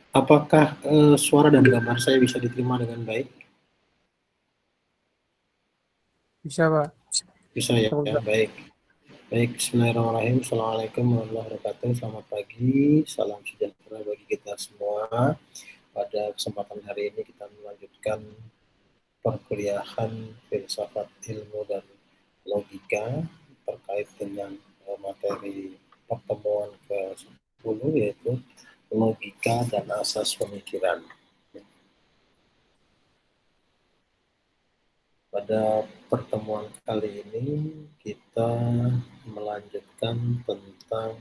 Apakah suara dan gambar saya bisa diterima dengan baik? Bisa, Pak. Bisa ya, baik. Baik, bismillahirrahmanirrahim. Assalamualaikum warahmatullahi wabarakatuh. Selamat pagi, salam sejahtera bagi kita semua. Pada kesempatan hari ini kita melanjutkan perkuliahan filsafat ilmu dan logika terkait dengan materi pertemuan ke-10 yaitu logika dan asas pemikiran. Pada pertemuan kali ini kita melanjutkan tentang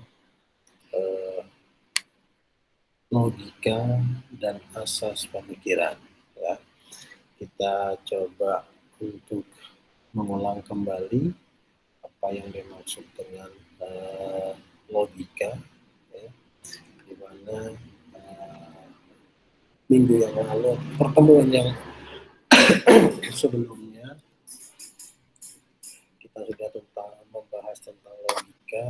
logika dan asas pemikiran. Ya. Kita coba untuk mengulang kembali apa yang dimaksud dengan logika, ya, di mana minggu yang lalu pertemuan yang sebelumnya kita sudah membahas tentang logika.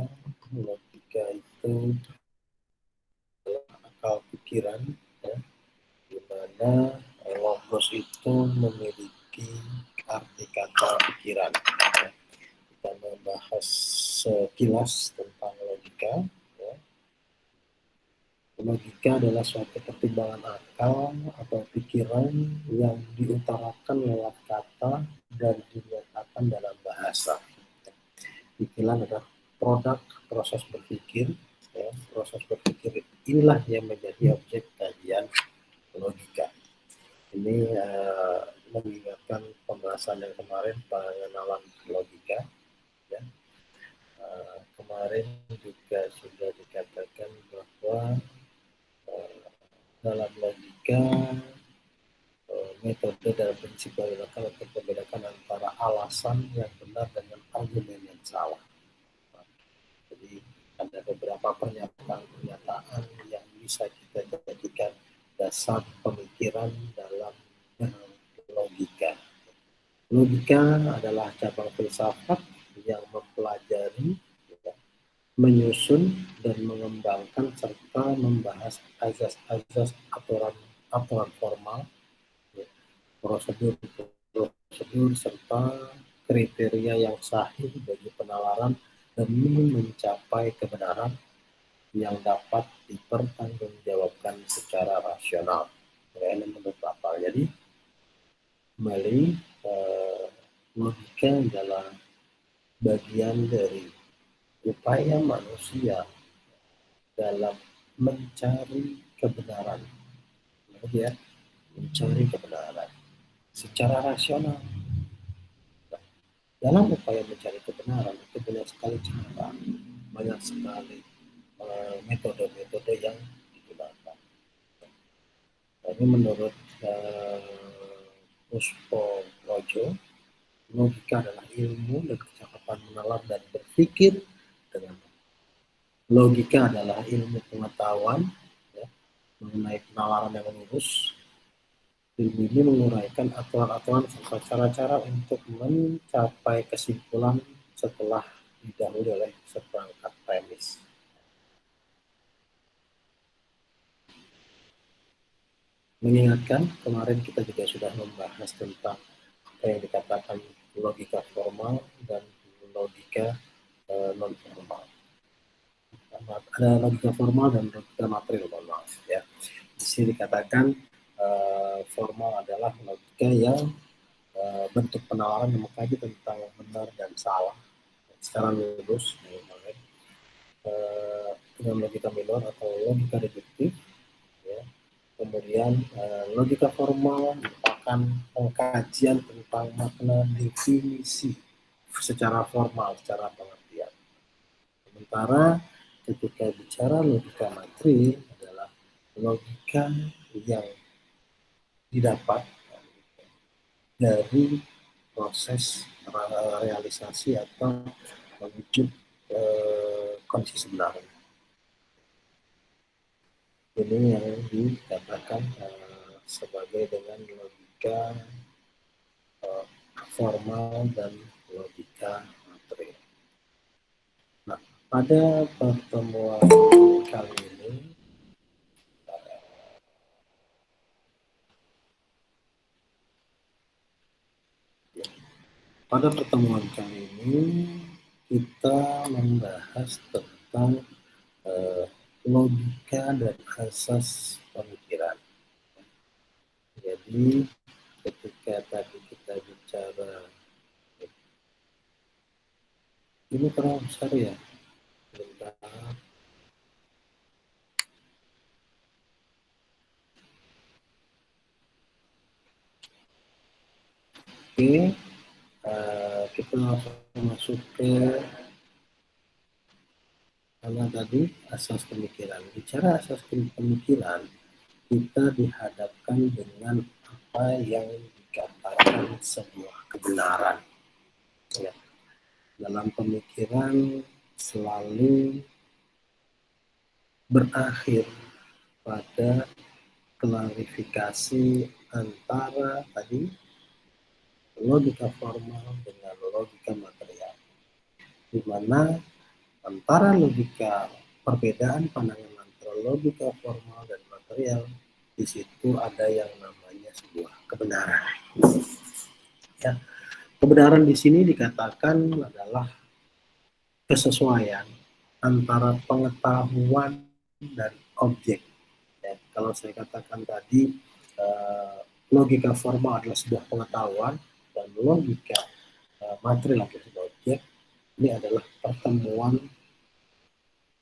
Logika itu adalah akal pikiran, ya, di mana logos itu memiliki arti kata pikiran. Ya. Kita membahas sekilas tentang logika. Ya. Logika adalah suatu pertimbangan akal atau pikiran yang diutarakan lewat kata dan dinyatakan dalam bahasa. Pikiran adalah produk proses berpikir. Ya. Proses berpikir inilah yang menjadi objek kajian logika. Ini mengingatkan pembahasan yang kemarin, pengenalan logika. Ya. Kemarin juga sudah dikatakan bahwa dalam logika metode dalam prinsip digunakan untuk membedakan antara alasan yang benar dengan argumen yang salah. Jadi ada beberapa pernyataan yang bisa kita jadikan dasar pemikiran dalam logika. Logika adalah cabang filsafat yang mempelajari, menyusun dan mengembangkan serta membahas azas-azas aturan formal, prosedur serta kriteria yang sahih bagi penalaran demi mencapai kebenaran yang dapat dipertanggungjawabkan secara rasional. Ini menurut Bapak. Jadi kembali logika adalah bagian dari upaya manusia dalam mencari kebenaran, ya, mencari kebenaran secara rasional. Dalam upaya mencari kebenaran itu banyak sekali cara, banyak sekali metode-metode yang digunakan. Ini menurut Puspo Projo, logika adalah ilmu dan kecakapan menalar dan berpikir dengan logika adalah ilmu pengetahuan, ya, mengenai penalaran yang lurus. Ilmu ini menguraikan aturan-aturan serta cara-cara untuk mencapai kesimpulan setelah didahului oleh seperangkat premis. Mengingatkan, kemarin kita juga sudah membahas tentang apa yang dikatakan logika formal dan logika non formal. Ada logika formal dan logika material, maaf, ya. Di sini dikatakan formal adalah logika yang bentuk penalaran yang mengkaji tentang benar dan salah secara lurus, dengan logika minor atau logika deduktif. Ya. Kemudian logika formal merupakan pengkajian tentang makna definisi secara formal, secara pengertian. Sementara ketika bicara logika materi adalah logika yang didapat dari proses realisasi atau wujud kondisi sebenarnya. Ini yang dikatakan sebagai dengan logika formal dan logika material. Nah, pada pertemuan kali ini Pada pertemuan kali ini kita membahas tentang logika dan asas pemikiran. Jadi ketika tadi kita bicara ini terlalu besar ya, bentar. Oke, kita langsung masuk ke karena tadi asas pemikiran. Bicara asas pemikiran, kita dihadapkan dengan apa yang dikatakan sebuah kebenaran. Ya. Dalam pemikiran selalu berakhir pada klarifikasi antara tadi logika formal dengan logika material, di mana antara logika perbedaan pandangan antara logika formal dan material, di situ ada yang namanya sebuah kebenaran. Ya, kebenaran di sini dikatakan adalah kesesuaian antara pengetahuan dan objek. Ya, kalau saya katakan tadi logika formal adalah sebuah pengetahuan dan logika material atau sebuah objek, ini adalah pertemuan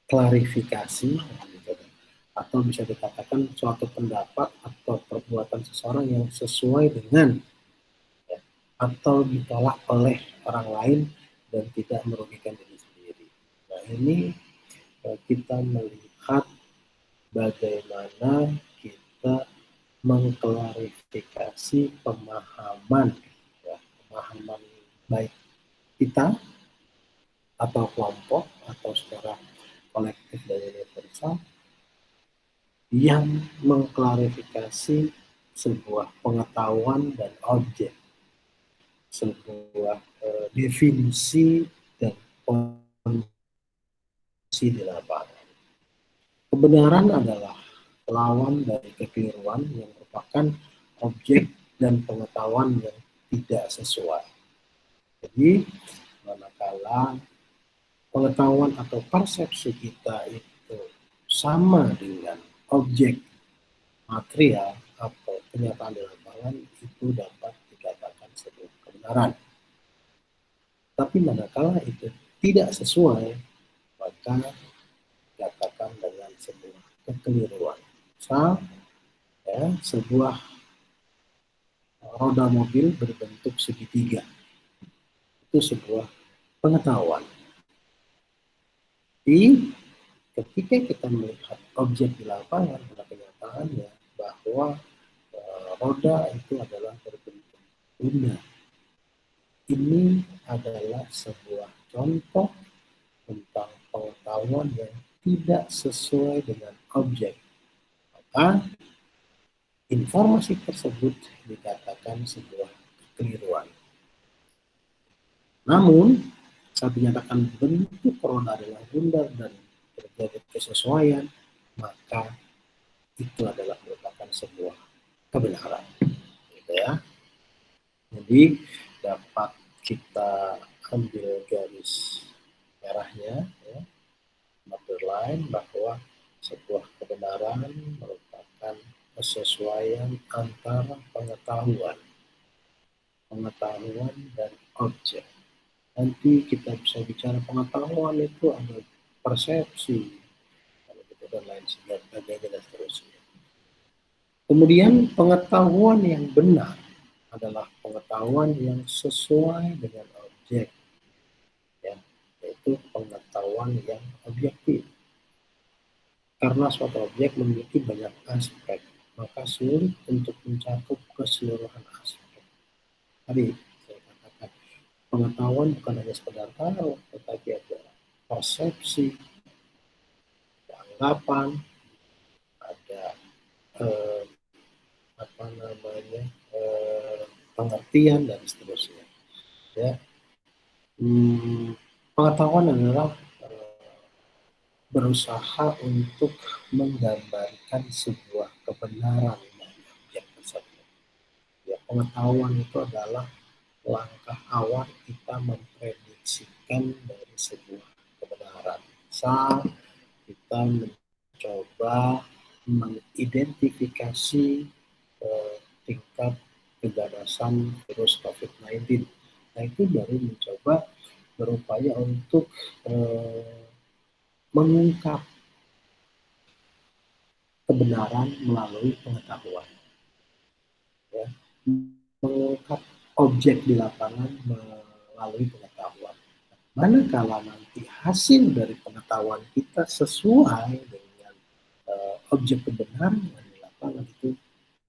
klarifikasi atau bisa dikatakan suatu pendapat atau perbuatan seseorang yang sesuai dengan ya, atau ditolak oleh orang lain dan tidak merugikan diri sendiri. Nah, ini kita melihat bagaimana kita mengklarifikasi pemahaman, ya, pemahaman baik kita atau kelompok atau secara kolektif dan universal yang mengklarifikasi sebuah pengetahuan dan objek, sebuah definisi dan kondisi di lapangan. Kebenaran adalah lawan dari kekeliruan yang merupakan objek dan pengetahuan yang tidak sesuai. Jadi, manakala pengetahuan atau persepsi kita itu sama dengan objek material atau kenyataan di lapangan, itu dapat dikatakan sebuah kebenaran. Tapi manakala itu tidak sesuai, maka dikatakan dengan sebuah kekeliruan. Misal, ya, sebuah roda mobil berbentuk segitiga, itu sebuah pengetahuan. Tapi ketika kita melihat objek di lapangan, pada kenyataannya bahwa roda itu adalah berbentuk bunda. Ini adalah sebuah contoh tentang pengetahuan yang tidak sesuai dengan objek. Maka informasi tersebut dikatakan sebuah kekeliruan. Namun, saat dinyatakan bentuk roda adalah bundar dan terjadi kesesuaian, maka itu adalah merupakan sebuah kebenaran. Gitu ya. Jadi dapat kita ambil garis merahnya, ya, underline bahwa sebuah kebenaran merupakan kesesuaian antara pengetahuan dan objek. Nanti kita bisa bicara pengetahuan itu ada persepsi, dan lain sebagainya dan seterusnya. Kemudian pengetahuan yang benar adalah pengetahuan yang sesuai dengan objek, ya, yaitu pengetahuan yang objektif. Karena suatu objek memiliki banyak aspek, maka sulit untuk mencakup keseluruhan aspek. Tadi saya katakan, pengetahuan bukan hanya sekedar tahu, tetapi ada persepsi, ada anggapan, ada pengertian dan seterusnya. Ya, pengetahuan adalah berusaha untuk menggambarkan sebuah kebenaran dari objek tersebut. Ya, pengetahuan itu adalah langkah awal kita memprediksikan dari sebuah kebenaran. Misal kita mencoba mengidentifikasi tingkat keganasan virus COVID-19. Nah, itu baru mencoba berupaya untuk mengungkap kebenaran melalui pengetahuan. Ya. Mengungkap objek di lapangan melalui pengetahuan. Manakala nanti hasil dari pengetahuan kita sesuai dengan objek kebenaran yang di lapangan, itu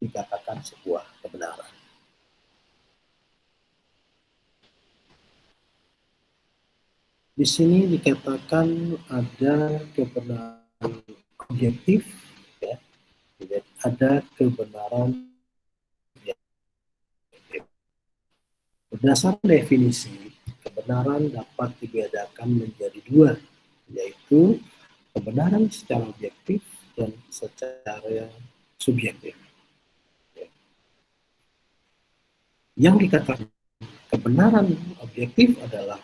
dikatakan sebuah kebenaran. Di sini dikatakan ada kebenaran objektif, ya, ada kebenaran objektif. Berdasarkan definisi, kebenaran dapat dibedakan menjadi dua, yaitu kebenaran secara objektif dan secara subjektif. Yang dikatakan kebenaran objektif adalah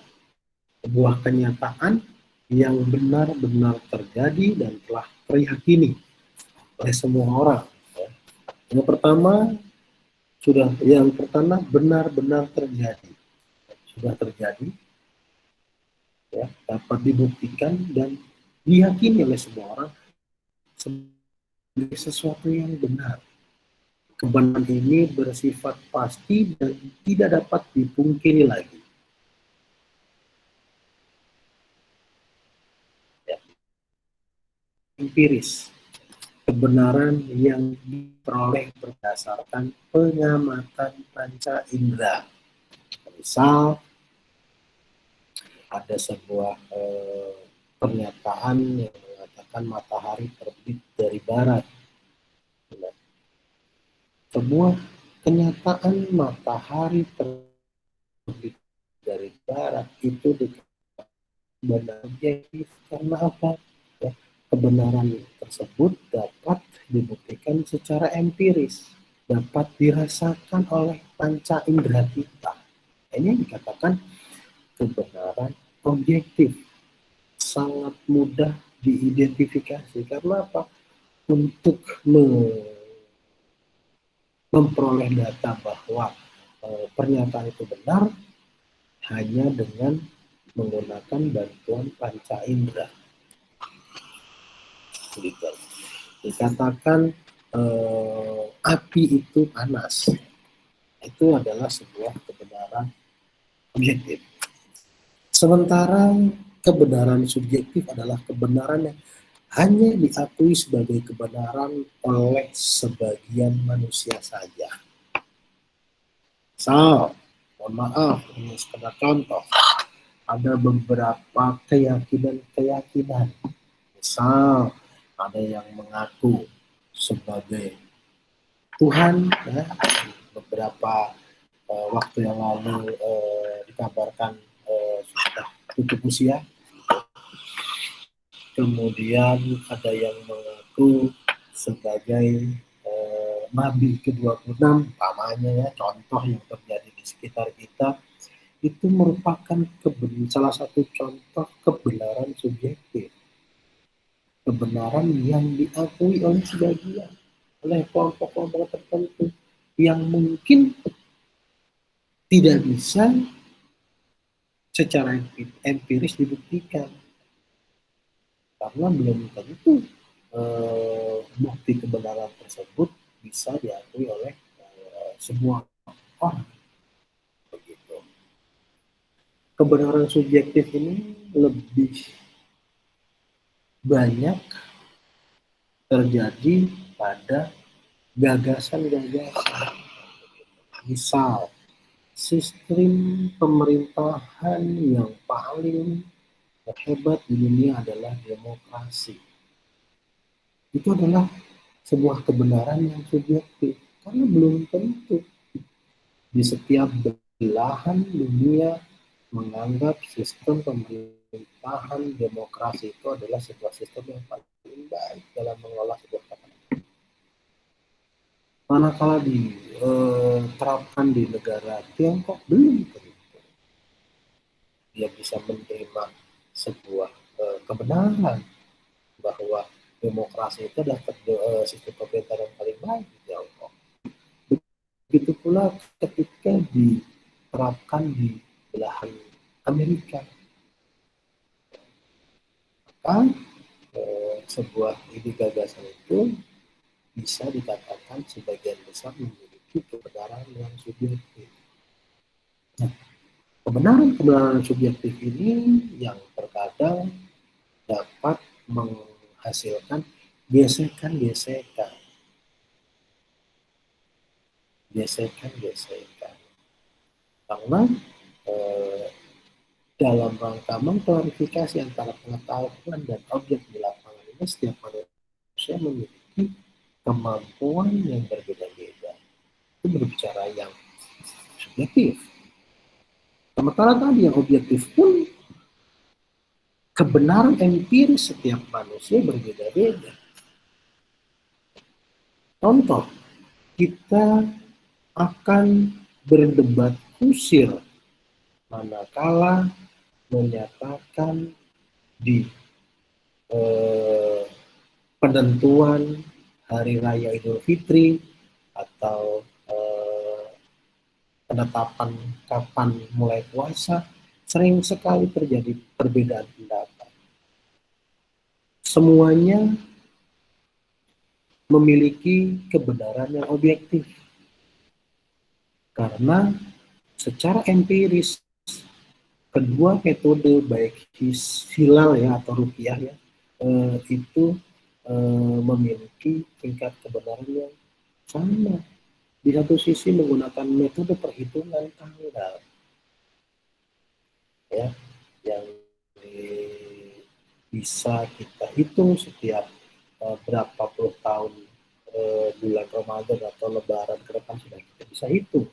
sebuah kenyataan yang benar-benar terjadi dan telah teriyakini oleh semua orang. Yang pertama benar-benar terjadi, sudah terjadi, ya, dapat dibuktikan dan diyakini oleh semua orang sebagai sesuatu yang benar. Kebenaran ini bersifat pasti dan tidak dapat dipungkiri lagi. Ya. Empiris, kebenaran yang diperoleh berdasarkan pengamatan panca indera. Misal ada sebuah pernyataan yang mengatakan matahari terbit dari barat. Sebuah kenyataan matahari terbit dari barat itu benar objektif karena apa? Ya, kebenaran tersebut dapat dibuktikan secara empiris, dapat dirasakan oleh panca indera kita. Ini dikatakan kebenaran objektif, sangat mudah diidentifikasi. Karena apa? Untuk memperoleh data bahwa pernyataan itu benar hanya dengan menggunakan bantuan panca indera. Gitu. Dikatakan api itu panas. Itu adalah sebuah kebenaran objektif. Sementara kebenaran subjektif adalah kebenaran yang hanya diakui sebagai kebenaran oleh sebagian manusia saja. Mohon maaf, ini sekedar contoh. Ada beberapa keyakinan. Misal, ada yang mengaku sebagai Tuhan, ya, beberapa waktu yang lalu dikabarkan sudah tutup usia. Kemudian ada yang mengaku sebagai Nabi ke-26, umpamanya, ya, contoh yang terjadi di sekitar kita, itu merupakan salah satu contoh kebenaran subjektif. Kebenaran yang diakui oleh sebagian, oleh kelompok-kelompok tertentu, yang mungkin tidak bisa secara empiris dibuktikan. Karena belum tentu bukti kebenaran tersebut bisa diakui oleh semua orang. Begitu. Kebenaran subjektif ini lebih banyak terjadi pada gagasan-gagasan. Misal, sistem pemerintahan yang paling hebat di dunia adalah demokrasi. Itu adalah sebuah kebenaran yang subjektif, karena belum tentu di setiap belahan dunia menganggap sistem pemerintahan demokrasi itu adalah sebuah sistem yang paling baik dalam mengelola sebuah kebenaran. Manakala di terapkan di negara Tiongkok belum tentu dia bisa menerima sebuah kebenaran bahwa demokrasi itu adalah sistem pemerintahan yang paling baik di Tiongkok. Begitu pula ketika diterapkan di belahan Amerika, maka sebuah ide gagasan itu bisa dikatakan sebagian besar memiliki kebenaran yang subjektif. Nah, kebenaran subjektif ini yang terkadang dapat menghasilkan gesekan-gesekan. Karena dalam rangka mengklarifikasi antara pengetahuan dan objek di lapangan ini, setiap manusia memiliki kemampuan yang berbeda-beda. Itu berbicara yang subjektif. Sementara tadi yang objektif pun, kebenaran empiris setiap manusia berbeda-beda. Contoh, kita akan berdebat kusir manakala menyatakan di penentuan Hari Raya Idul Fitri atau penetapan kapan mulai puasa, sering sekali terjadi perbedaan pendapat. Semuanya memiliki kebenaran yang objektif. Karena secara empiris, kedua metode baik hilal ya atau ruqyah ya, itu memiliki tingkat kebenaran yang sama. Di satu sisi menggunakan metode perhitungan tanggal, ya, yang bisa kita hitung setiap berapa puluh tahun bulan Ramadan atau Lebaran ke depan sudah kita bisa hitung.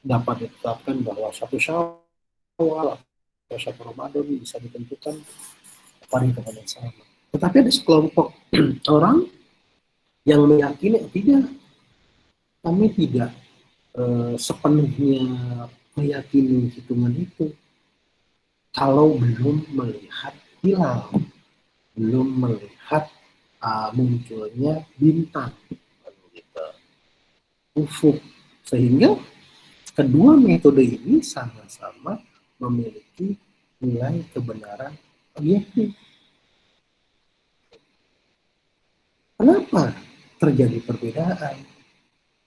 Dapat ditetapkan bahwa satu Syawal atau satu Ramadan bisa ditentukan perhitungan yang sama. Tetapi ada sekelompok orang yang meyakini tidak, kami tidak sepenuhnya meyakini hitungan itu kalau belum melihat hilal, belum melihat munculnya bintang, gitu, ufuk. Sehingga kedua metode ini sama-sama memiliki nilai kebenaran objektif. Kenapa terjadi perbedaan?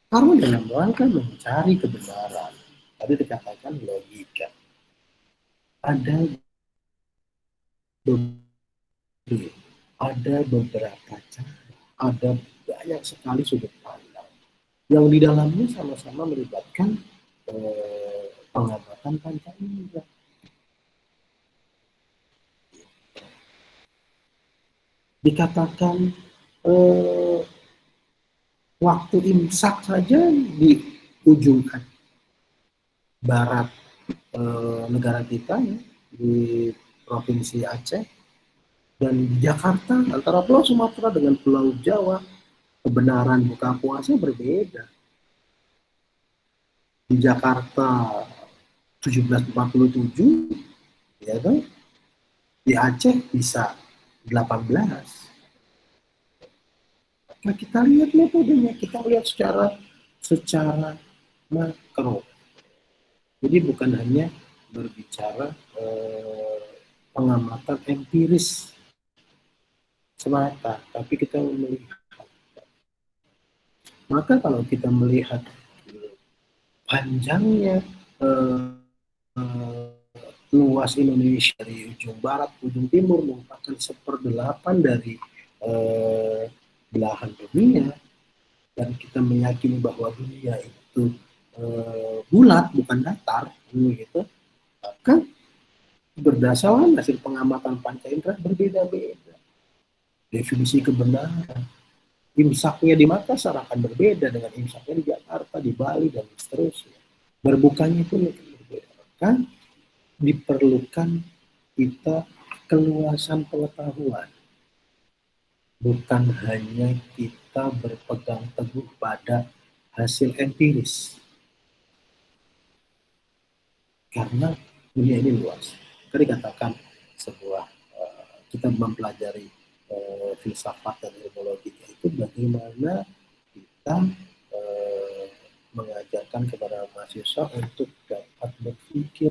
Karena dalam rangka mencari kebenaran, tadi dikatakan logika. Ada beberapa cara, ada banyak sekali sudut pandang yang di dalamnya sama-sama melibatkan pengamatan panca indera. Dikatakan waktu imsak saja di ujung barat negara kita ya, di provinsi Aceh dan di Jakarta, antara Pulau Sumatera dengan Pulau Jawa, kebenaran buka puasa berbeda. Di Jakarta 17.47, ya kan? Di Aceh bisa 18. Nah, kita lihat metodenya, kita lihat secara makro. Jadi bukan hanya berbicara pengamatan empiris semata, tapi kita melihat. Maka kalau kita melihat panjangnya luas Indonesia dari ujung barat ke ujung timur merupakan 1/8 dari belahan dunia, dan kita meyakini bahwa dunia itu bulat bukan datar, gitu, maka berdasarkan hasil pengamatan panca indera berbeda-beda. Definisi kebenaran, imsaknya di Makassar akan berbeda dengan imsaknya di Jakarta, di Bali, dan seterusnya. Berbukanya itu berbeda. Maka diperlukan kita keluasan pengetahuan. bukan hanya kita berpegang teguh pada hasil empiris, karena dunia ini luas. Tadi katakan sebuah kita mempelajari filsafat dan ilmu logika itu bagaimana kita mengajarkan kepada mahasiswa untuk dapat berpikir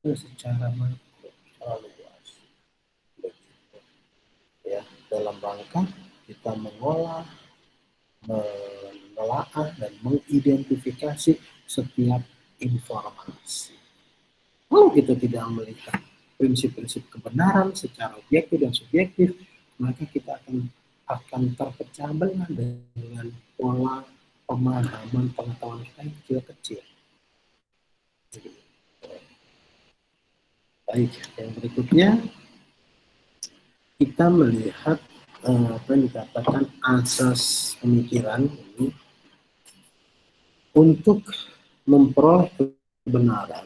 secara makro, secara luas, begitu, ya, dalam rangka kita mengolah, menelaah dan mengidentifikasi setiap informasi. Kalau kita tidak melihat prinsip-prinsip kebenaran secara objektif dan subjektif, maka kita akan terpecah belah dengan pola pemahaman pengetahuan kita yang kecil-kecil. Baik, yang berikutnya kita melihat apa yang dikatakan asas pemikiran ini. Untuk memperoleh kebenaran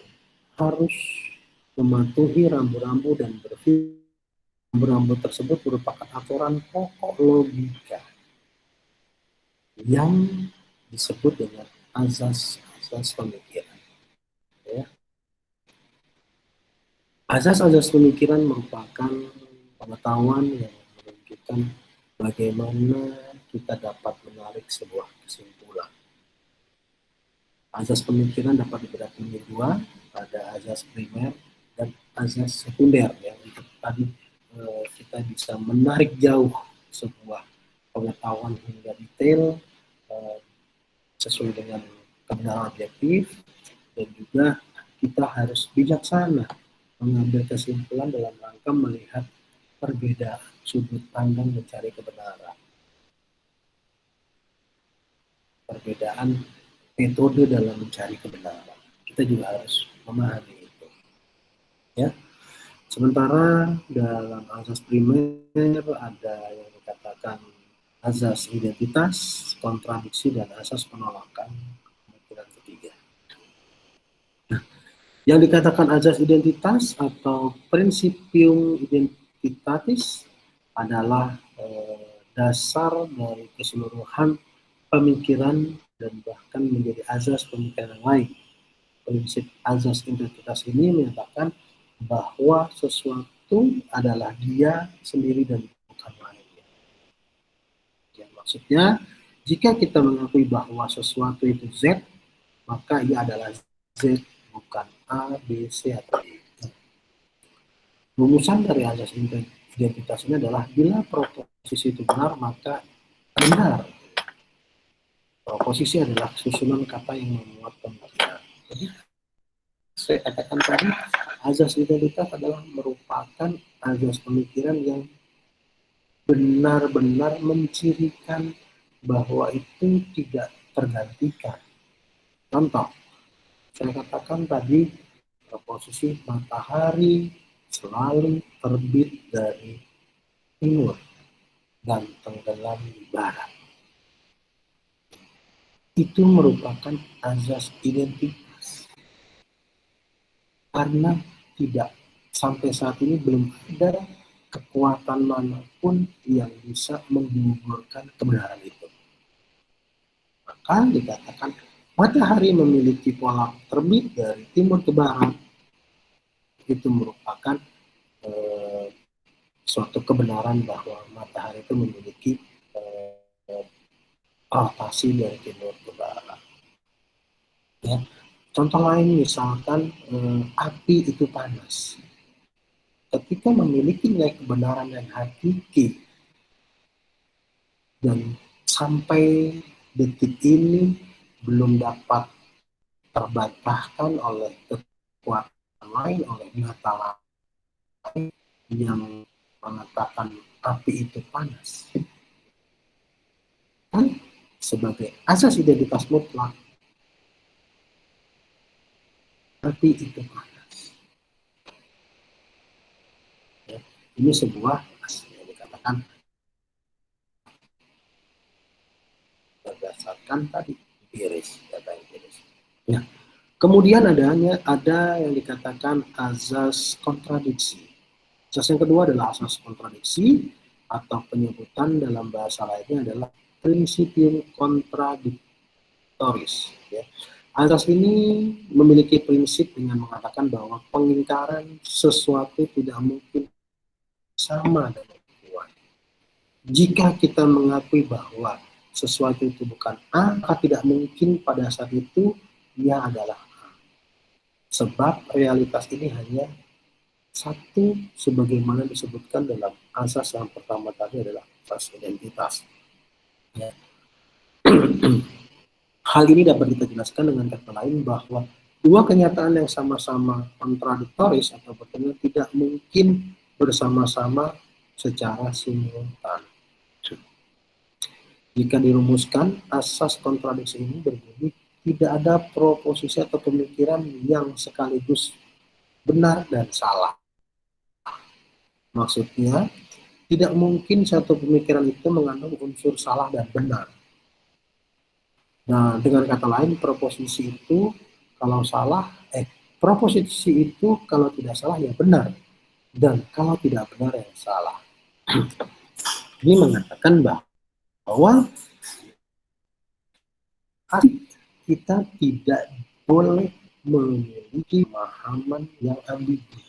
harus mematuhi rambu-rambu dan berpikir. Rambu-rambu tersebut merupakan aturan pokok logika yang disebut dengan azas-azas pemikiran. Ya. Azas-azas pemikiran merupakan pengetahuan yang menunjukkan bagaimana kita dapat menarik sebuah kesimpulan. Azas pemikiran dapat dibagi menjadi dua, ada azas primer dan azas sekunder. Yang itu tadi kita bisa menarik jauh sebuah pengetahuan hingga detail sesuai dengan kebenaran objektif, dan juga kita harus bijaksana mengambil kesimpulan dalam rangka melihat perbedaan sudut pandang mencari kebenaran, perbedaan metode dalam mencari kebenaran. Kita juga harus memahami itu. Ya. Sementara dalam azas primer ada yang dikatakan azas identitas, kontradiksi, dan asas penolakan. Pemikiran ketiga. Nah, yang dikatakan azas identitas atau principium identitatis adalah dasar dari keseluruhan pemikiran dan bahkan menjadi azas pemikiran lain. Prinsip azas identitas ini menyatakan bahwa sesuatu adalah dia sendiri dan bukan lainnya. Ya, maksudnya, jika kita mengakui bahwa sesuatu itu Z, maka ia adalah Z, bukan A, B, C, atau E. Rumusan dari azas identitas ini adalah bila proposisi itu benar, maka benar. Proposisi adalah susunan kata yang memuat pemikiran. Jadi, saya katakan tadi, azas identitas adalah merupakan azas pemikiran yang benar-benar mencirikan bahwa itu tidak tergantikan. Contoh, saya katakan tadi, posisi matahari selalu terbit dari timur dan tenggelam di barat. Itu merupakan azas identitas. Karena tidak sampai saat ini belum ada kekuatan manapun yang bisa menggugurkan kebenaran itu. Maka dikatakan matahari memiliki pola terbit dari timur ke barat. Itu merupakan suatu kebenaran bahwa matahari itu memiliki rotasi dari timur ke barat. Ya. Contoh lain misalkan api itu panas. Ketika memiliki nilai kebenaran yang hakiki dan sampai detik ini belum dapat terbantahkan oleh kekuatan lain, oleh nyata lain yang mengatakan api itu panas. Kan sebagai asas identitas mutlak, api itu panas. Ya, ini sebuah yang dikatakan berdasarkan tadi empiris, data empiris. Ya. Kemudian ada yang dikatakan azas kontradiksi. Asas yang kedua adalah asas kontradiksi, atau penyebutan dalam bahasa lainnya adalah principium contradictoris. Ya. Asas ini memiliki prinsip dengan mengatakan bahwa pengingkaran sesuatu tidak mungkin sama dengan Tuhan. Jika kita mengakui bahwa sesuatu itu bukan A, maka tidak mungkin pada saat itu ia adalah A. Sebab realitas ini hanya satu, sebagaimana disebutkan dalam asas yang pertama tadi adalah asas identitas. Ya. Hal ini dapat kita jelaskan dengan kata lain bahwa dua kenyataan yang sama-sama kontradiktoris atau bertemu tidak mungkin bersama-sama secara simultan. Jika dirumuskan, asas kontradiksi ini berbunyi tidak ada proposisi atau pemikiran yang sekaligus benar dan salah. Maksudnya, tidak mungkin satu pemikiran itu mengandung unsur salah dan benar. Nah, dengan kata lain, proposisi itu kalau salah, proposisi itu kalau tidak salah ya benar, dan kalau tidak benar ya salah. Ini mengatakan bahwa kita tidak boleh memiliki pemahaman yang ambigu.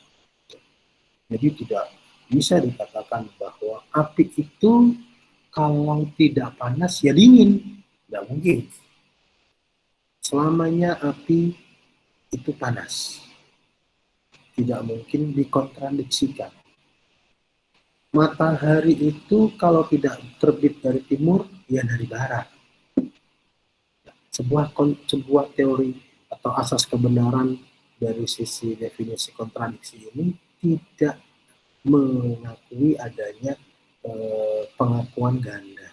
Jadi tidak bisa dikatakan bahwa api itu kalau tidak panas ya dingin. Tidak mungkin. Selamanya api itu panas. Tidak mungkin dikontradiksikan. Matahari itu kalau tidak terbit dari timur, ya dari barat. Sebuah teori atau asas kebenaran dari sisi definisi kontradiksi ini tidak mengakui adanya pengakuan ganda,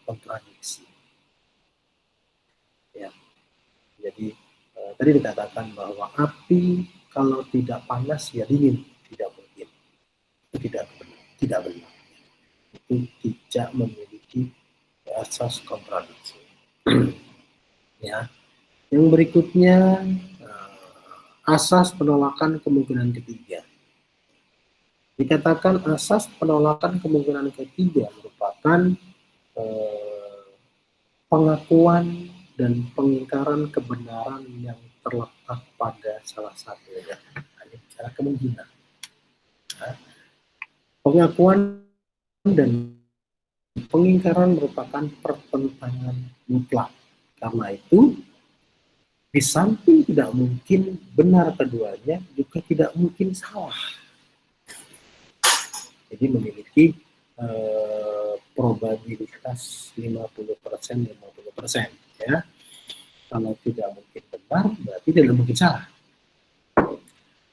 kontradiksi. Ya, jadi tadi dikatakan bahwa api kalau tidak panas ya dingin, tidak mungkin, itu tidak benar, itu tidak memiliki asas kontradiksi. Ya, yang berikutnya asas penolakan kemungkinan ketiga. Dikatakan asas penolakan kemungkinan ketiga merupakan pengakuan dan pengingkaran kebenaran yang terletak pada salah satunya. Ini bicara kemungkinan. Nah, pengakuan dan pengingkaran merupakan pertentangan mutlak. Karena itu, di samping tidak mungkin benar keduanya, juga tidak mungkin salah. Jadi memiliki probabilitas 50%, 50%. Ya. Kalau tidak mungkin benar, berarti tidak mungkin salah.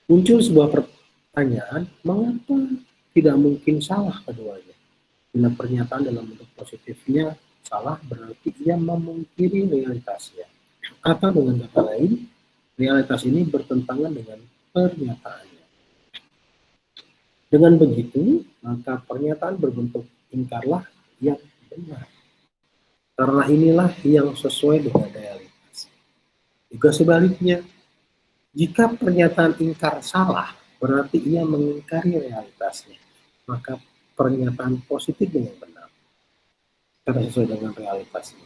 Muncul sebuah pertanyaan, mengapa tidak mungkin salah keduanya? Bila pernyataan dalam bentuk positifnya salah, berarti ia memungkiri realitasnya. Atau dengan kata lain, realitas ini bertentangan dengan pernyataannya. Dengan begitu, maka pernyataan berbentuk ingkarlah yang benar. Karena inilah yang sesuai dengan realitas. Juga sebaliknya, jika pernyataan ingkar salah, berarti ia mengingkari realitasnya. Maka pernyataan positif yang benar. Karena sesuai dengan realitasnya.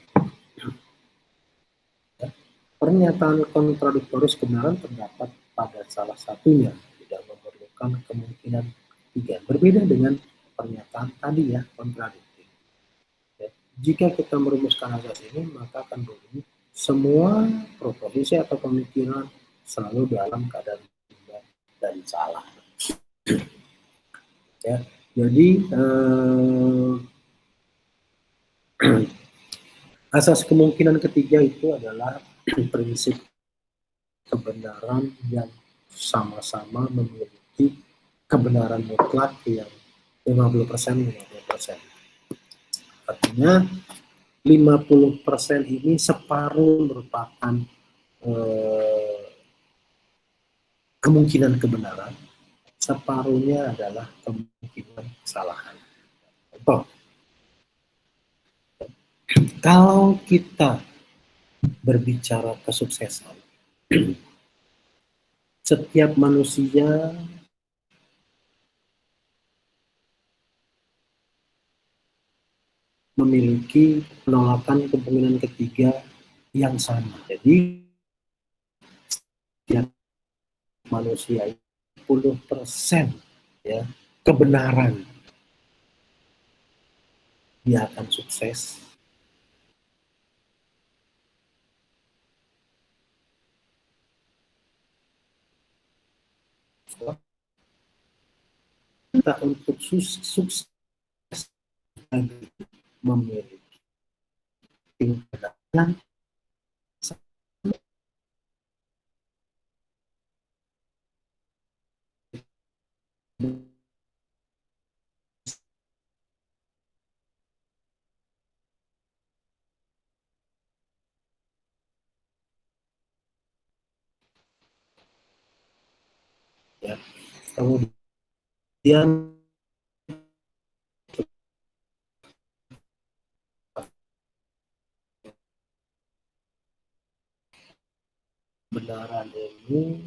Ya. Pernyataan kontradiktoris kebenaran terdapat pada salah satunya, tidak memerlukan kemungkinan tiga. Berbeda dengan pernyataan tadi ya, kontradiktif. Ya. Jika kita merumuskan asas ini, maka akan berbunyi semua proposisi atau pemikiran selalu dalam keadaan benar dan salah. Ya, jadi asas kemungkinan ketiga itu adalah prinsip kebenaran yang sama-sama memiliki kebenaran mutlak yang 50%, 50%. Artinya 50% ini separuh merupakan kemungkinan kebenaran, separuhnya adalah kemungkinan kesalahan. Contoh, kalau kita berbicara kesuksesan, setiap manusia memiliki penolakan kemungkinan ketiga yang sama. Jadi setiap manusia 10% ya kebenaran dia akan sukses. Kita untuk sukses memiliki kebenaran ya. Kemudian kebenaran ini,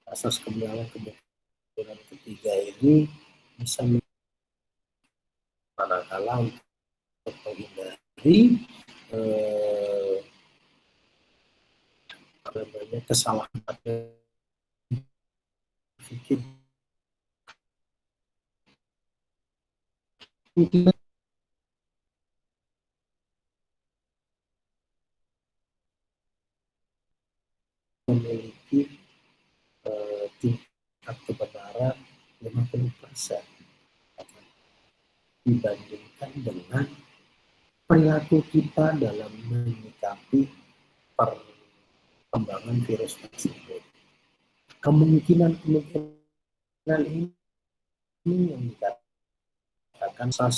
asas kebenaran kemungkinan ketiga ini bisa manakala untuk menghindari kesalahan pikir memiliki tingkat kebenaran 50% dibandingkan dengan perilaku kita dalam menyikapi perkembangan virus tersebut. Kemungkinan ini yang dikatakan asas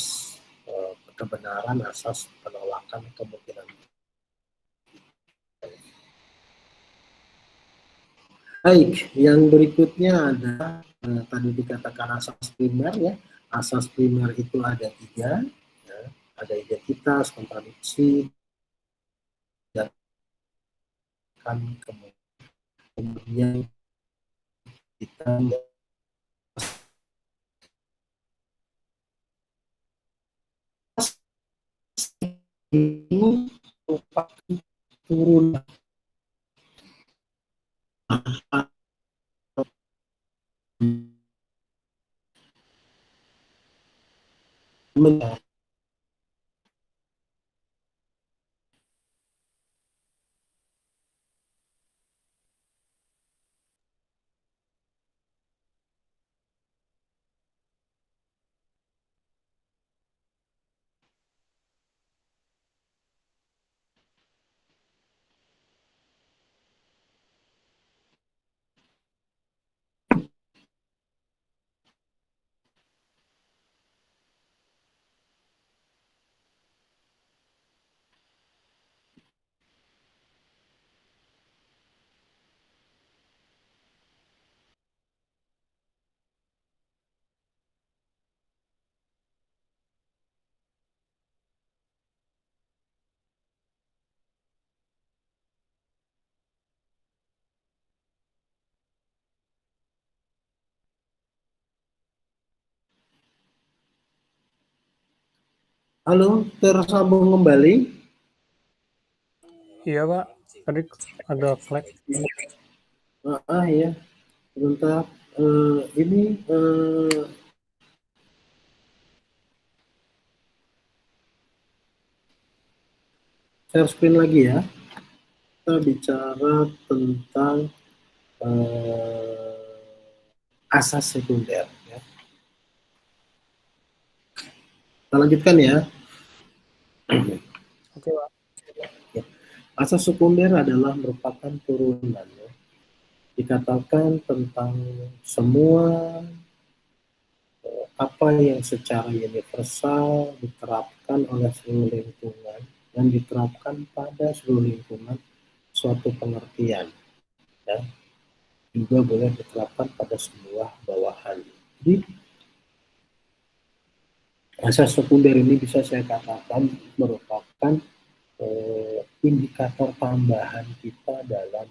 kebenaran, asas penolakan kemungkinan. Baik, yang berikutnya adalah tadi dikatakan asas primer ya. Asas primer itu ada 3, ya. Ada identitas, kontradiksi, dan kemudian kita ini merupakan turun Halo, tersambung kembali. Iya, Pak. Tadi ada flag. Ya, sebentar. Ini share screen lagi ya. Kita bicara tentang asas sekunder. Ya. Kita lanjutkan ya. Oke, Pak. Ya. Asas sekunder adalah merupakan turunan. Ya. Dikatakan tentang semua apa yang secara universal diterapkan oleh seluruh lingkungan dan diterapkan pada seluruh lingkungan suatu pengertian. Ya. Juga boleh diterapkan pada sebuah bawahan. Jadi asas sekunder ini bisa saya katakan merupakan indikator tambahan kita dalam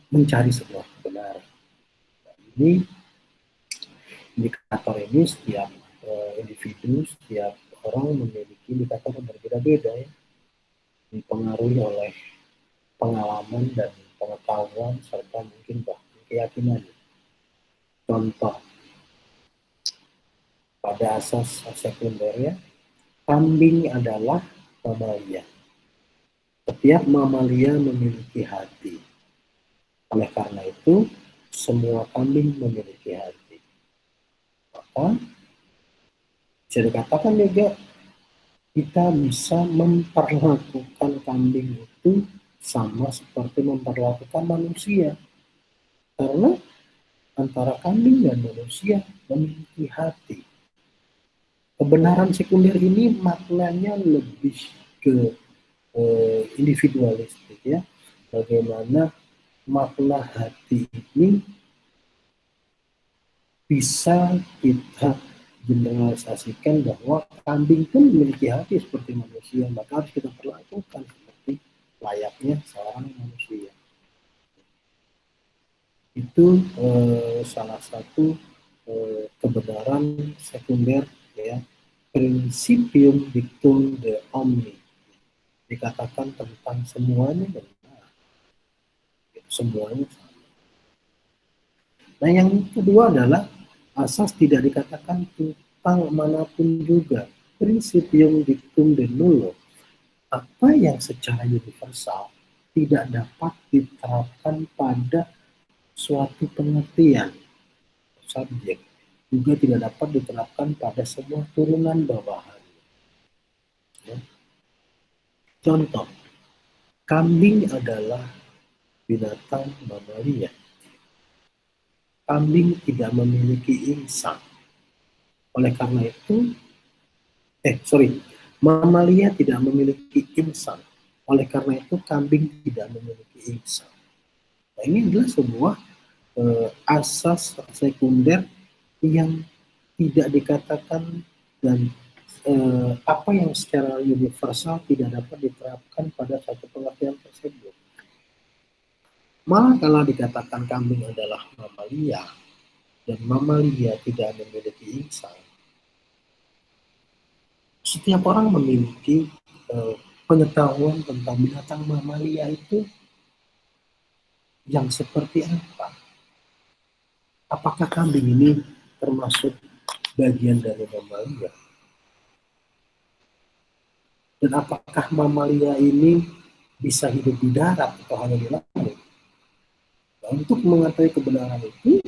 mencari sebuah kebenaran. Ini indikator ini setiap individu, setiap orang memiliki indikator yang berbeda-beda ya, dipengaruhi oleh pengalaman dan pengetahuan serta mungkin bahkan keyakinan. Contoh, pada asas sekunder ya, kambing adalah mamalia. Setiap mamalia memiliki hati. Oleh karena itu, semua kambing memiliki hati. Maka, bisa dikatakan juga kita bisa memperlakukan kambing itu sama seperti memperlakukan manusia. Karena antara kambing dan manusia memiliki hati. Kebenaran sekunder ini maknanya lebih ke individualistik ya. Bagaimana makna hati ini bisa kita generalisasikan bahwa kambing pun memiliki hati seperti manusia, maka harus kita perlakukan seperti layaknya seorang manusia. Itu salah satu kebenaran sekunder ya, principium dictum de omni, dikatakan tentang semuanya benar, semuanya sama. Nah yang kedua adalah asas tidak dikatakan tentang manapun juga, principium dictum de nullo, apa yang secara universal tidak dapat diterapkan pada suatu pengertian subjek juga tidak dapat diterapkan pada semua turunan bawahan. Ya. Contoh, kambing adalah binatang mamalia. Kambing tidak memiliki insang. Oleh karena itu, mamalia tidak memiliki insang. Oleh karena itu, kambing tidak memiliki insang. Nah, ini adalah sebuah asas sekunder yang tidak dikatakan dan apa yang secara universal tidak dapat diterapkan pada satu pengertian tersebut. Malah kalau dikatakan kambing adalah mamalia dan mamalia tidak memiliki insang, setiap orang memiliki pengetahuan tentang binatang mamalia itu yang seperti apa. Apakah kambing ini termasuk bagian dari mamalia? Dan apakah mamalia ini bisa hidup di darat atau hanya di laut? Nah, untuk mengetahui kebenaran itu,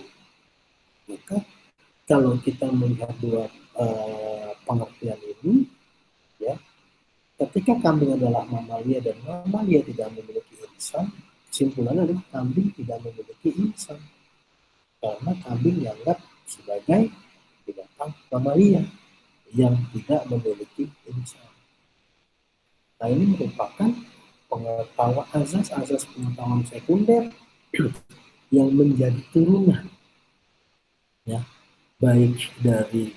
maka kalau kita melihat dua pengertian ini, ya, ketika kambing adalah mamalia dan mamalia tidak memiliki insang, kesimpulannya adalah kambing tidak memiliki insang. Karena kambing dianggap sebagai binatang mamalia yang tidak memiliki insang. Nah, ini merupakan pengetahuan asas-asas pengetahuan sekunder yang menjadi turunan, ya, baik dari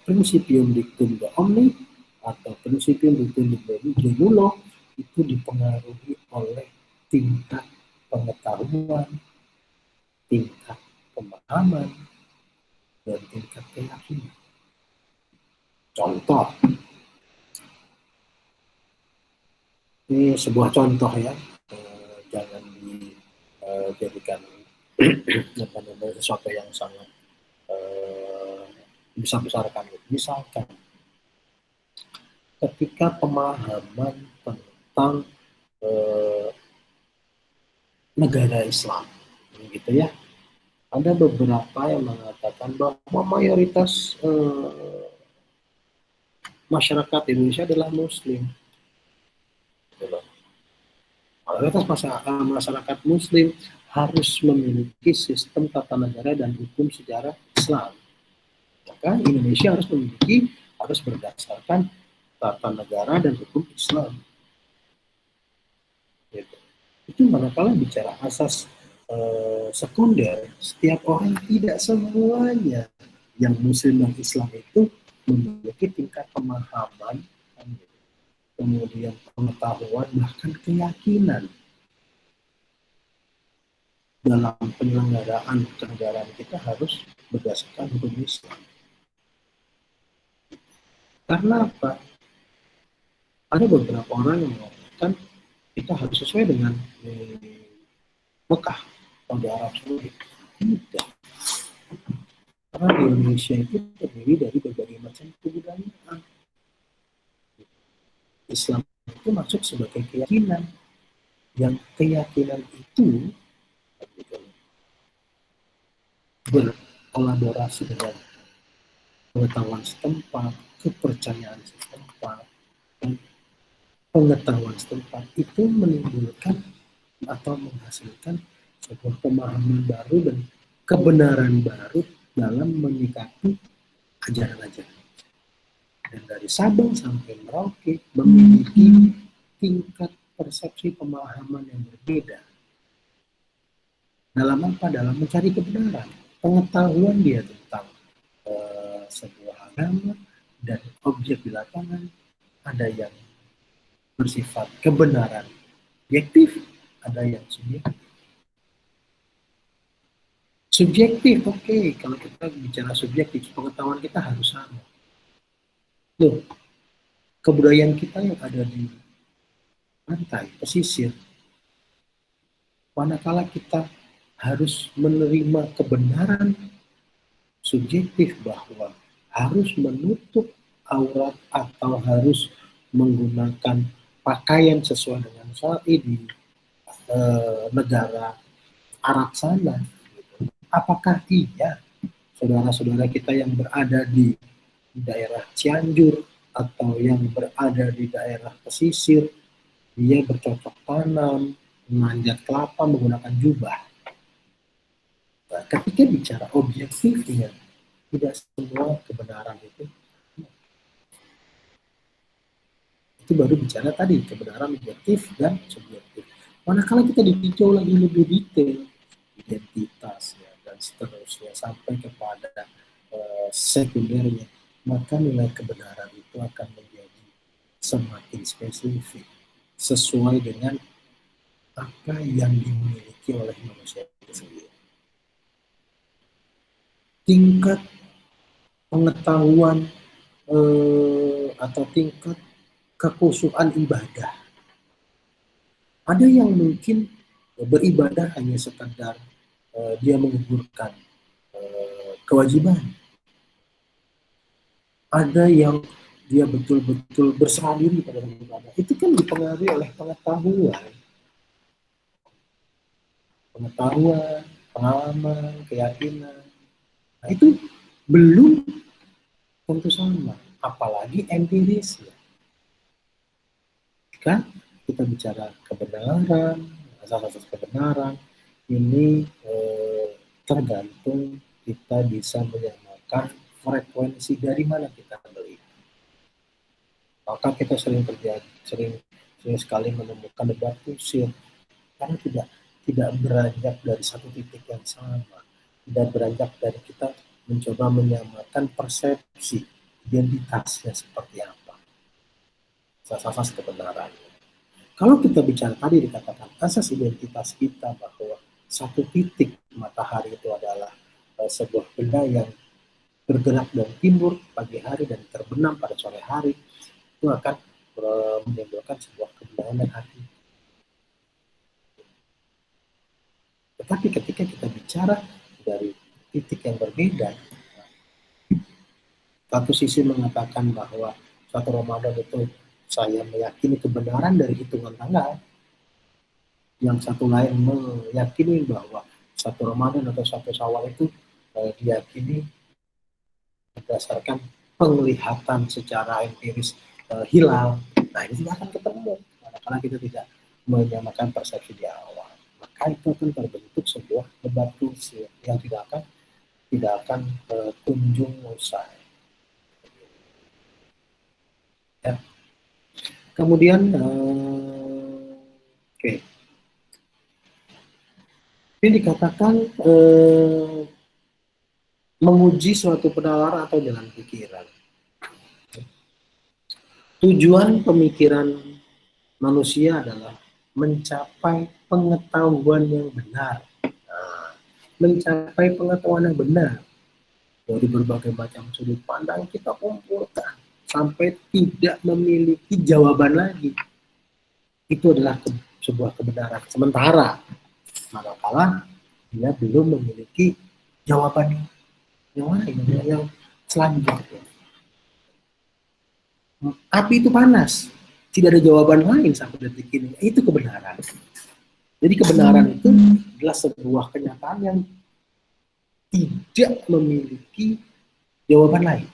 principium dictum de omni atau principium dictum de nullo, itu dipengaruhi oleh tingkat pengetahuan, tingkat pemahaman, dan tingkat keyakinan. Contoh, ini sebuah contoh ya, jangan dijadikan sesuatu yang sangat besar-besarkan. Misalkan ketika pemahaman tentang negara Islam, gitu ya, ada beberapa yang mengatakan bahwa mayoritas masyarakat Indonesia adalah Muslim. Mayoritas masyarakat Muslim harus memiliki sistem tata negara dan hukum sejarah Islam. Maka Indonesia harus berdasarkan tata negara dan hukum Islam. Gitu. Itu manakala bicara asas sekunder, setiap orang, tidak semuanya yang Muslim dan Islam itu memiliki tingkat pemahaman, kemudian pengetahuan, bahkan keyakinan dalam penyelenggaraan kenegaraan kita harus berdasarkan hukum Islam. Karena apa? Ada beberapa orang yang mengatakan kita harus sesuai dengan Mekah atau di Arab Saudi. Tidak. Karena di Indonesia itu terdiri dari berbagai macam kebudayaan. Islam itu masuk sebagai keyakinan. Yang keyakinan itu berkolaborasi dengan pengetahuan setempat, kepercayaan setempat, dan pengetahuan setempat itu menimbulkan atau menghasilkan sebuah pemahaman baru dan kebenaran baru dalam menyikapi ajaran-ajaran. Dan dari Sabang sampai Merauke memiliki tingkat persepsi pemahaman yang berbeda. Dalam apa? Dalam mencari kebenaran. Pengetahuan dia tentang sebuah agama dan objek di lapangan ada yang bersifat kebenaran objektif, ada yang subjektif. Subjektif, oke. Kalau kita bicara subjektif, pengetahuan kita harus sama. Loh, kebudayaan kita yang ada di pantai, pesisir, manakala kita harus menerima kebenaran subjektif bahwa harus menutup aurat atau harus menggunakan pakaian sesuai dengan syar'i di negara Arab sana. Apakah iya saudara-saudara kita yang berada di daerah Cianjur atau yang berada di daerah pesisir, dia bercocok tanam, memanjat kelapa menggunakan jubah? Nah, ketika bicara objektifnya, tidak semua kebenaran itu baru bicara tadi kebenaran objektif dan subjektif. Manakala kita ditinjau lagi lebih detail, identitas ya, dan seterusnya sampai kepada sekundernya, maka nilai kebenaran itu akan menjadi semakin spesifik sesuai dengan apa yang dimiliki oleh manusia itu sendiri. Tingkat pengetahuan atau tingkat kekhusyuan ibadah. Ada yang mungkin beribadah hanya sekadar dia menggugurkan kewajiban. Ada yang dia betul-betul berserah diri pada ibadah. Itu kan dipengaruhi oleh pengetahuan, pengalaman, keyakinan. Nah, itu belum tentu sama, apalagi empiris. Jika kita bicara kebenaran, asas-asas kebenaran, ini tergantung kita bisa menyamakan frekuensi dari mana kita melihat. Maka kita sering sekali menemukan debat kusir karena tidak beranjak dari satu titik yang sama, tidak beranjak dari kita mencoba menyamakan persepsi identitasnya seperti apa, asas-asas kebenaran. Kalau kita bicara tadi dikatakan asas identitas kita bahwa satu titik matahari itu adalah sebuah benda yang bergerak dari timur pagi hari dan terbenam pada sore hari, itu akan menimbulkan sebuah kebenaran hati. Tetapi ketika kita bicara dari titik yang berbeda, satu sisi mengatakan bahwa satu Ramadan itu saya meyakini kebenaran dari hitungan tanggal, yang satu lain meyakini bahwa satu Ramadan atau satu Syawal itu diyakini berdasarkan penglihatan secara empiris hilal. Nah, ini tidak akan ketemu karena kita tidak menyamakan persepsi di awal. Maka itu akan terbentuk sebuah debat kusir yang tidak akan kunjung usai. Ya. Kemudian oke. Ini dikatakan menguji suatu penalaran atau jalan pikiran. Tujuan pemikiran manusia adalah mencapai pengetahuan yang benar. Nah, mencapai pengetahuan yang benar dari berbagai macam sudut pandang kita kumpulkan sampai tidak memiliki jawaban lagi. Itu adalah sebuah kebenaran sementara, manakala dia belum memiliki jawaban yang lain, yang selanjutnya. Api itu panas, tidak ada jawaban lain sampai detik ini. Itu kebenaran. Jadi kebenaran itu adalah sebuah kenyataan yang tidak memiliki jawaban lain.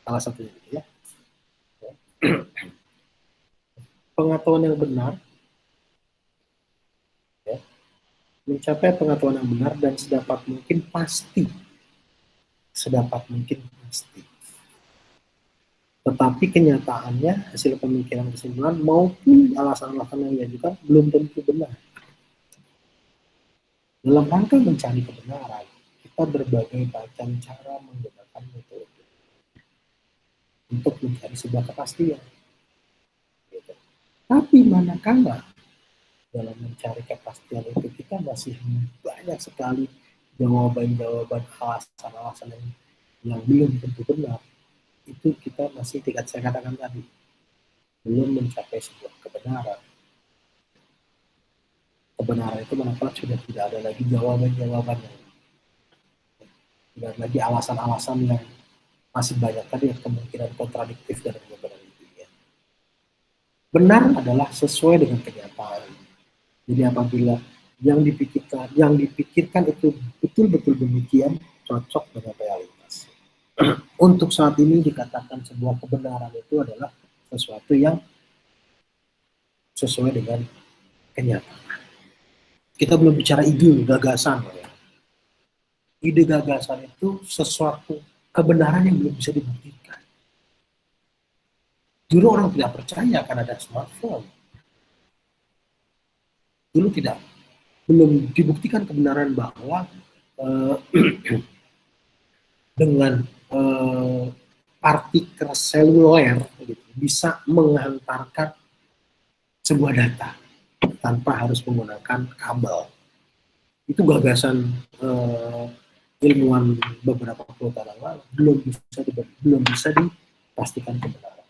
Salah satunya ya. Pengetahuan yang benar, ya, mencapai pengetahuan yang benar dan sedapat mungkin pasti. Tetapi kenyataannya, hasil pemikiran kesimpulan maupun alasan-alasan yang diajukan belum tentu benar. Dalam rangka mencari kebenaran, kita berbagai macam cara menggunakan metode untuk mencari sebuah kepastian. Gitu. Tapi manakala dalam mencari kepastian itu kita masih banyak sekali jawaban-jawaban, alasan-alasan yang belum tentu benar, itu kita masih saya katakan tadi, belum mencapai sebuah kebenaran. Kebenaran itu manakala sudah tidak ada lagi jawaban-jawabannya, tidak lagi alasan-alasan yang masih banyak tadi kemungkinan kontradiktif dan kemungkinan itu ya. Benar adalah sesuai dengan kenyataan. Jadi apabila yang dipikirkan itu betul-betul demikian, cocok dengan realitas. Untuk saat ini dikatakan sebuah kebenaran itu adalah sesuatu yang sesuai dengan kenyataan. Kita belum bicara ide, gagasan. Ya. Ide gagasan itu sesuatu kebenaran yang belum bisa dibuktikan. Dulu orang tidak percaya akan ada smartphone. Dulu belum dibuktikan kebenaran bahwa dengan partikel seluler gitu, bisa mengantarkan sebuah data tanpa harus menggunakan kabel. Itu gagasan ilmuwan beberapa puluh tahun lalu, belum bisa dipastikan kebenaran.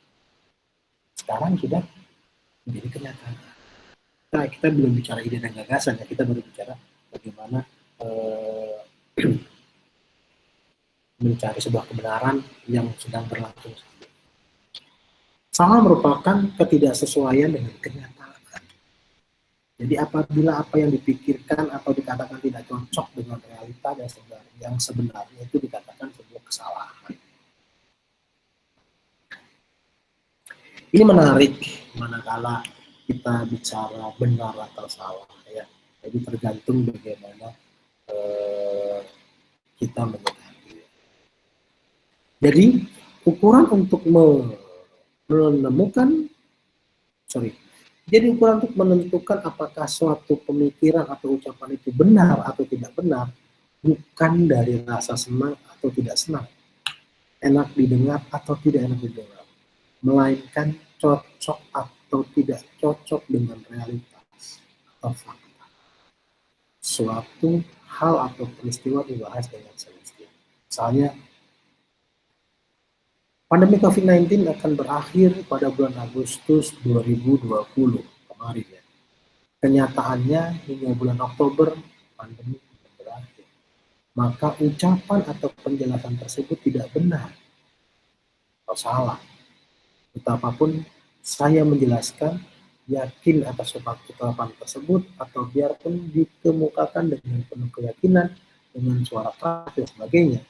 Sekarang sudah menjadi kenyataan. Nah, kita belum bicara ide dan gagasan, ya, kita baru bicara bagaimana mencari sebuah kebenaran yang sedang berlangsung. Salah merupakan ketidaksesuaian dengan kenyataan. Jadi apabila apa yang dipikirkan atau dikatakan tidak cocok dengan realita yang sebenarnya itu dikatakan sebuah kesalahan. Ini menarik manakala kita bicara benar atau salah, ya. Jadi tergantung bagaimana kita menyikapi. Jadi ukuran untuk menentukan apakah suatu pemikiran atau ucapan itu benar atau tidak benar bukan dari rasa senang atau tidak senang, enak didengar atau tidak enak didengar, melainkan cocok atau tidak cocok dengan realitas atau fakta. Suatu hal atau peristiwa dibahas dengan semestinya. Misalnya, pandemi COVID-19 akan berakhir pada bulan Agustus 2020 kemarin ya. Kenyataannya hingga bulan Oktober pandemi akan berakhir. Maka ucapan atau penjelasan tersebut tidak benar atau salah. Betapapun saya menjelaskan, yakin atas ucapan tersebut atau biarpun dikemukakan dengan penuh keyakinan, dengan suara keras dan sebagainya,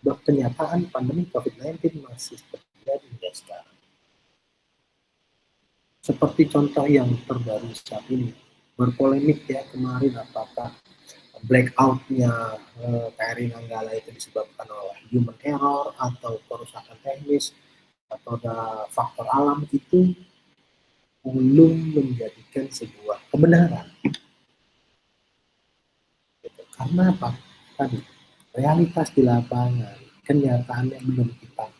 bahwa kenyataan pandemi COVID-19 masih terjadi hingga sekarang. Seperti contoh yang terbaru saat ini, berpolemik ya kemarin apakah blackout-nya KRI Nanggala itu disebabkan oleh human error atau kerusakan teknis atau ada faktor alam, itu belum menjadikan sebuah kebenaran. Karena apa? Tadi, realitas di lapangan, kenyataannya belum kita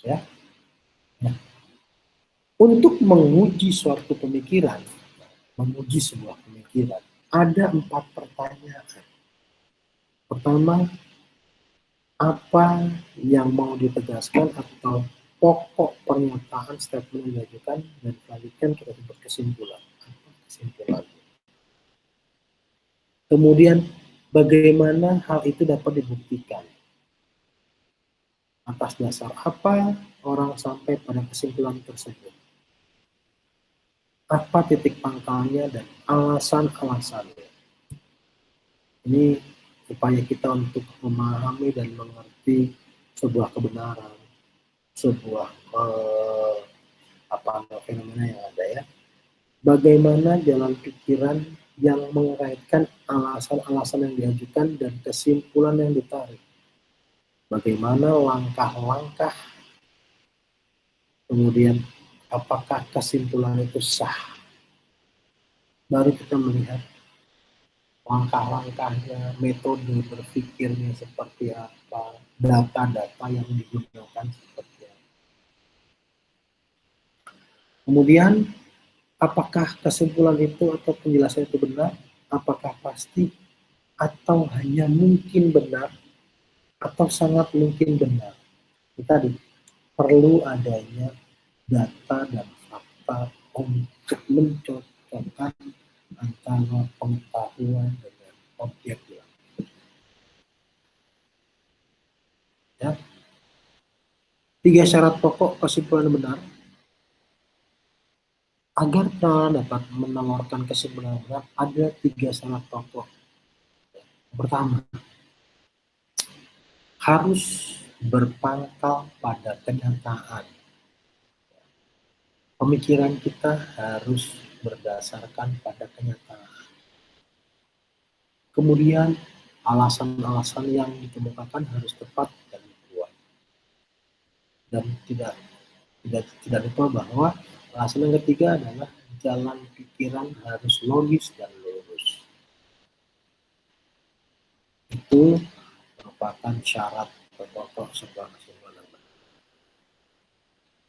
ya. Nah, untuk menguji suatu pemikiran, menguji sebuah pemikiran, ada 4 pertanyaan. Pertama, apa yang mau ditegaskan atau pokok pernyataan statement yang diajukan, dan selanjutnya kita sebut kesimpulan. Kesimpulan. Kemudian bagaimana hal itu dapat dibuktikan? Atas dasar apa orang sampai pada kesimpulan tersebut? Apa titik pangkalnya dan alasan-alasannya? Ini upaya kita untuk memahami dan mengerti sebuah kebenaran, sebuah fenomena yang ada ya. Bagaimana jalan pikiran yang mengaitkan alasan-alasan yang diajukan dan kesimpulan yang ditarik. Bagaimana langkah-langkah, kemudian apakah kesimpulan itu sah. Baru kita melihat langkah-langkahnya, metode berpikirnya seperti apa, data-data yang digunakan seperti apa. Kemudian, apakah kesimpulan itu atau penjelasan itu benar? Apakah pasti? Atau hanya mungkin benar? Atau sangat mungkin benar? Tadi, perlu adanya data dan fakta untuk mencocokkan antara pengetahuan dengan objek. Ya. 3 syarat pokok kesimpulan benar. Agar penelitian dapat menawarkan kesimpulan benar, ada 3 syarat pokok. Pertama, harus berpangkal pada kenyataan. Pemikiran kita harus berdasarkan pada kenyataan. Kemudian alasan-alasan yang dikemukakan harus tepat dan kuat. Dan tidak lupa bahwa alasan yang ketiga adalah jalan pikiran harus logis dan lurus. Itu merupakan syarat pokok sebuah kesimpulan.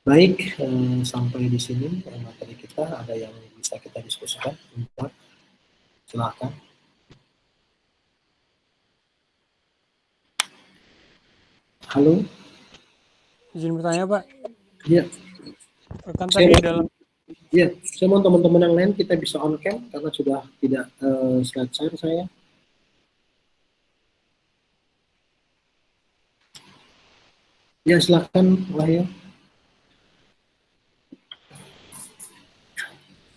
Baik, sampai di sini materi kita. Ada yang bisa kita diskusikan? Silakan. Halo. Izin bertanya, Pak. Iya. Kan tadi dalam. Iya, saya mau teman-teman yang lain kita bisa on cam karena sudah tidak slide share saya. Ya, silakan Wahyu.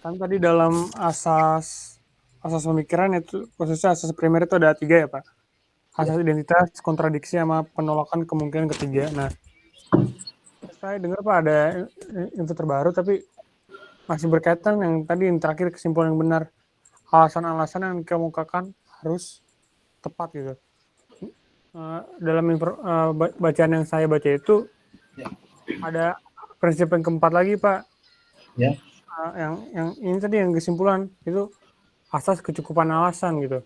Kan tadi dalam asas pemikiran itu, khususnya asas primer itu ada 3 ya, Pak. Asas identitas, kontradiksi, sama penolakan kemungkinan ketiga. Nah, saya dengar Pak ada info terbaru, tapi masih berkaitan yang tadi yang terakhir, kesimpulan yang benar. Alasan-alasan yang dikemukakan harus tepat gitu. Dalam bacaan yang saya baca itu ada prinsip yang keempat lagi, Pak. Ya. Yang ini tadi yang kesimpulan itu asas kecukupan alasan gitu.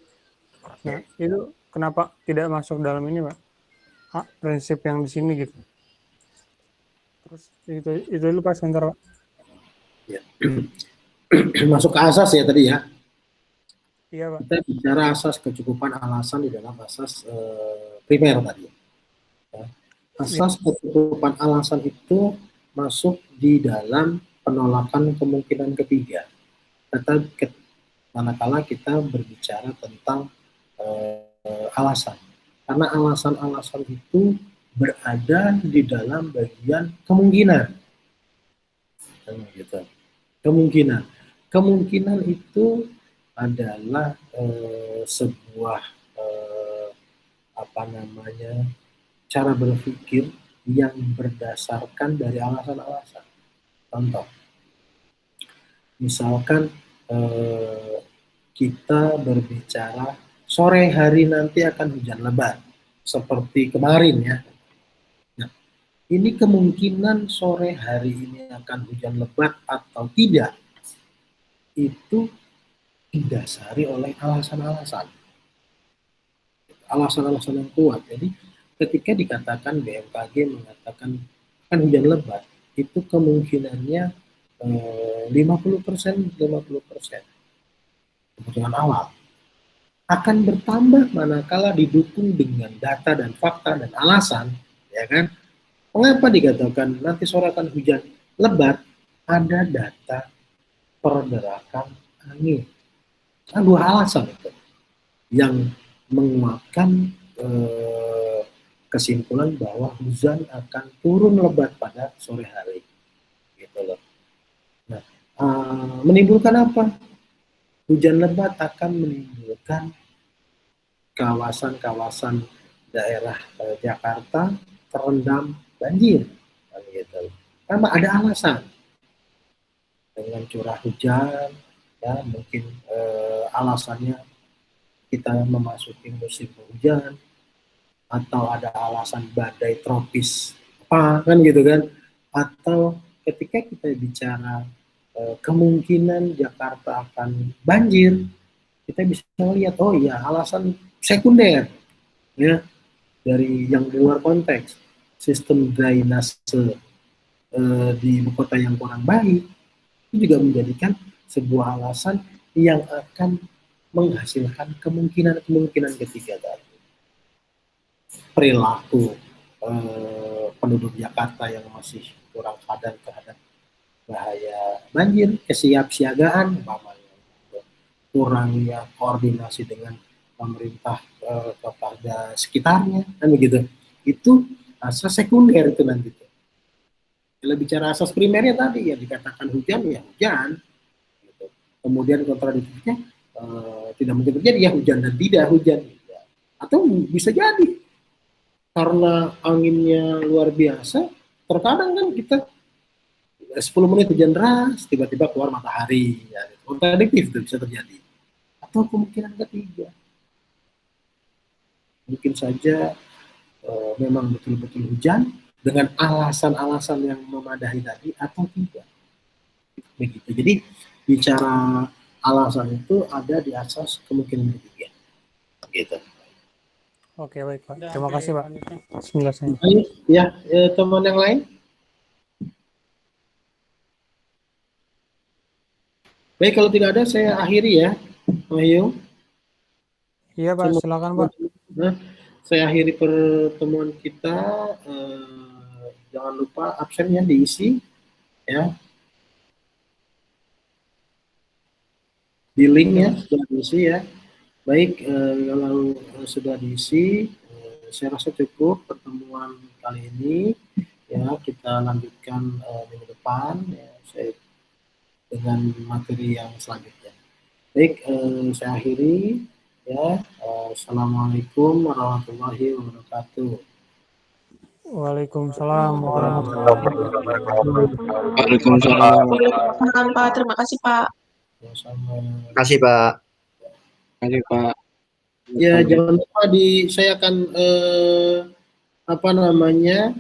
Nah, itu kenapa tidak masuk dalam ini, Pak? Prinsip yang di sini gitu. Terus itu dulu Pak sebentar, Pak. Ya. Masuk ke asas ya tadi ya. Iya, Pak. Kita bicara asas kecukupan alasan di dalam asas primer tadi. Ya. Asas kecukupan alasan itu masuk di dalam penolakan kemungkinan ketiga. Manakala kita berbicara tentang alasan. Karena alasan-alasan itu berada di dalam bagian kemungkinan. Gitu. Kemungkinan itu adalah sebuah cara berpikir yang berdasarkan dari alasan-alasan. Contoh, misalkan kita berbicara sore hari nanti akan hujan lebat, seperti kemarin ya. Nah, ini kemungkinan sore hari ini akan hujan lebat atau tidak, itu didasari oleh alasan-alasan yang kuat. Jadi ketika dikatakan BMKG mengatakan akan hujan lebat, itu kemungkinannya 50% kemungkinan alam. akan bertambah manakala didukung dengan data dan fakta dan alasan, ya kan? Mengapa dikatakan nanti sore akan hujan lebat? Ada data pergerakan angin. Ada dua alasan itu yang menguatkan kesimpulan bahwa hujan akan turun lebat pada sore hari, gitu loh. Nah, menimbulkan apa? Hujan lebat akan menimbulkan kawasan-kawasan daerah Jakarta terendam banjir, gitu. Karena ada alasan dengan curah hujan, ya mungkin alasannya kita memasuki musim hujan, atau ada alasan badai tropis apa kan gitu kan, atau ketika kita bicara kemungkinan Jakarta akan banjir, kita bisa melihat oh iya alasan sekunder ya dari yang di luar konteks, sistem drainase di ibu kota yang kurang baik itu juga menjadikan sebuah alasan yang akan menghasilkan kemungkinan ketiga tadi. Perilaku penduduk Jakarta yang masih kurang sadar terhadap bahaya banjir, kesiapsiagaan, kurangnya koordinasi dengan pemerintah kepada sekitarnya, kan begitu. Itu asas sekunder itu nanti. Kalau bicara asas primernya tadi ya dikatakan hujan ya hujan, gitu. Kemudian kontradiktifnya tidak mungkin terjadi ya hujan dan tidak hujan, ya. Atau bisa jadi karena anginnya luar biasa, terkadang kan kita 10 menit hujan deras, tiba-tiba keluar matahari, ya. Kontradiktif itu bisa terjadi. Atau kemungkinan ketiga, mungkin saja memang betul-betul hujan dengan alasan-alasan yang memadahi tadi atau tidak. Begitu. Jadi bicara alasan itu ada di asas kemungkinan ketiga. Gitu. Oke, baik Pak. Terima kasih Pak. Penjelasannya. Ya, teman yang lain? Baik, kalau tidak ada saya akhiri ya, Ayo. Iya Pak, silakan Pak. Nah, saya akhiri pertemuan kita. Jangan lupa absennya diisi, ya. Di linknya sudah diisi ya. Baik, kalau sudah diisi, saya rasa cukup pertemuan kali ini. Ya, kita lanjutkan minggu depan. Ya, saya dengan materi yang selanjutnya. Baik, saya akhiri ya. Assalamualaikum warahmatullahi wabarakatuh. Waalaikumsalam warahmatullahi wabarakatuh. Waalaikumsalam. Pak, terima kasih Pak. Sama. Terima kasih Pak. Terima kasih Pak. Ya, jangan lupa saya akan apa namanya